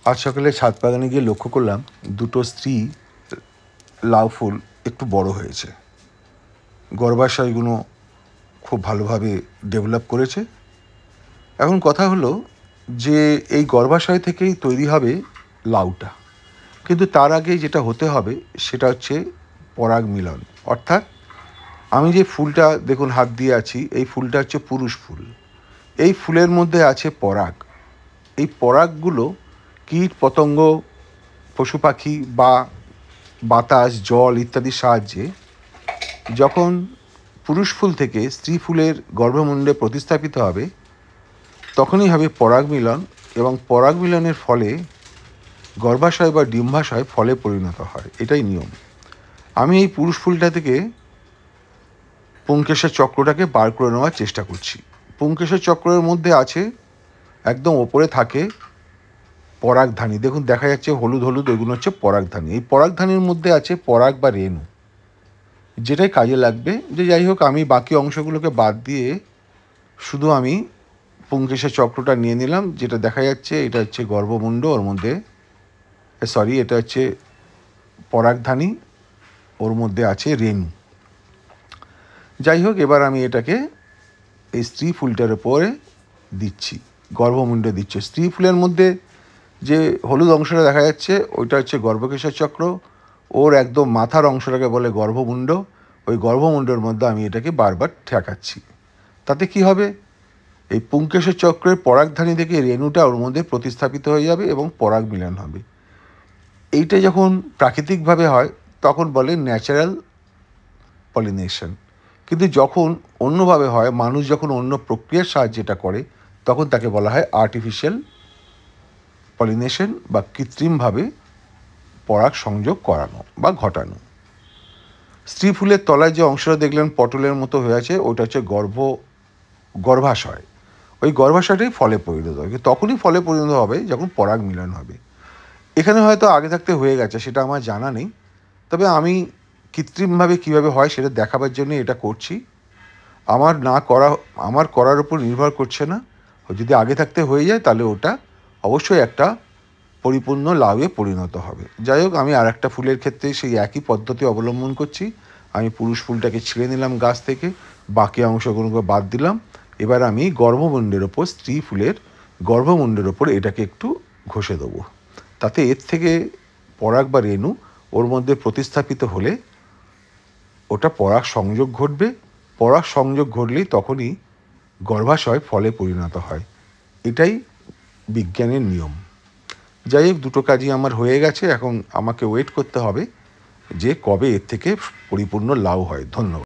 আজ সকালে ছাদ বাগানে গিয়ে লক্ষ্য করলাম দুটো স্ত্রী লাউ ফুল একটু বড় হয়েছে। গর্ভাশয়গুলো খুব ভালোভাবে ডেভেলপ করেছে। এখন কথা হলো যে এই গর্ভাশয় থেকেই তৈরি হবে লাউটা, কিন্তু তার আগে যেটা হতে হবে সেটা হচ্ছে পরাগ মিলন। অর্থাৎ আমি যে ফুলটা দেখুন হাত দিয়ে আছি, এই ফুলটা হচ্ছে পুরুষ ফুল। এই ফুলের মধ্যে আছে পরাগ। এই পরাগগুলো কীট পতঙ্গ, পশু পাখি বা বাতাস, জল ইত্যাদির সাহায্যে যখন পুরুষ ফুল থেকে স্ত্রী ফুলের গর্ভমুণ্ডে প্রতিস্থাপিত হবে, তখনই হবে পরাগ মিলন, এবং পরাগ মিলনের ফলে গর্ভাশয় বা ডিম্বাশয় ফলে পরিণত হয়। এটাই নিয়ম। আমি এই পুরুষ ফুলটা থেকে পুংকেশর চক্রটাকে বার করে নেওয়ার চেষ্টা করছি। পুংকেশর চক্রের মধ্যে আছে, একদম ওপরে থাকে পরাগধানী। দেখুন দেখা যাচ্ছে হলুদ হলুদ, ওইগুলো হচ্ছে পরাগধানী। এই পরাগধানীর মধ্যে আছে পরাগ বা রেণু, যেটাই কাজে লাগবে। যে যাই হোক, আমি বাকি অংশগুলোকে বাদ দিয়ে শুধু আমি পুংকেশর চক্রটা নিয়ে নিলাম। যেটা দেখা যাচ্ছে এটা হচ্ছে গর্ভমুণ্ড, ওর মধ্যে এটা হচ্ছে পরাগধানী, ওর মধ্যে আছে রেণু। যাই হোক, এবার আমি এটাকে এই স্ত্রী ফুলটার উপরে দিচ্ছি, গর্ভমুণ্ডে দিচ্ছি। স্ত্রী ফুলের মধ্যে যে হলুদ অংশটা দেখা যাচ্ছে ওইটা হচ্ছে গর্ভকেশর চক্র, ওর একদম মাথার অংশটাকে বলে গর্ভমুণ্ড। ওই গর্ভমুণ্ডের মধ্যে আমি এটাকে বারবার ঠেকাচ্ছি। তাতে কি হবে, এই পুংকেশর চক্রের পরাগধানী থেকে রেণুটা ওর মধ্যে প্রতিস্থাপিত হয়ে যাবে এবং পরাগ মিলন হবে। এইটা যখন প্রাকৃতিকভাবে হয় তখন বলে ন্যাচারাল পলিনেশন। কিন্তু যখন অন্যভাবে হয়, মানুষ যখন অন্য প্রক্রিয়ার সাহায্যে এটা করে, তখন তাকে বলা হয় আর্টিফিশিয়াল পলিনেশন বা কৃত্রিমভাবে পরাগ সংযোগ করানো বা ঘটানো। স্ত্রী ফুলের তলায় যে অংশটা দেখলেন পটলের মতো হয়ে আছে, ওটা হচ্ছে গর্ভাশয়। ওই গর্ভাশয়টাই ফলে পরিণত হবে। তখনই ফলে পরিণত হবে যখন পরাগ মিলন হবে। এখানে হয়তো আগে থাকতে হয়ে গেছে, সেটা আমার জানা নেই। তবে আমি কৃত্রিমভাবে কীভাবে হয় সেটা দেখাবার জন্য এটা করছি। আমার করার উপর নির্ভর করছে না। যদি আগে থাকতে হয়ে যায় তাহলে ওটা অবশ্যই একটা পরিপূর্ণ লাউয়ে পরিণত হবে। যাই হোক, আমি আর একটা ফুলের ক্ষেত্রে সেই একই পদ্ধতি অবলম্বন করছি। আমি পুরুষ ফুলটাকে ছিঁড়ে নিলাম গাছ থেকে, বাকি অংশগুলোকে বাদ দিলাম। এবার আমি গর্ভমুণ্ডের ওপর, স্ত্রী ফুলের গর্ভমুণ্ডের ওপর এটাকে একটু ঘষে দেবো। তাতে এর থেকে পরাগ বা রেণু ওর মধ্যে প্রতিস্থাপিত হলে ওটা পরাগ সংযোগ ঘটবে। পরাগ সংযোগ ঘটলেই তখনই গর্ভাশয় ফলে পরিণত হয়। এটাই বিজ্ঞানের নিয়ম। যাই হোক, দুটো কাজই আমার হয়ে গেছে। এখন আমাকে ওয়েট করতে হবে যে কবে এর থেকে পরিপূর্ণ লাউ হয়। ধন্যবাদ।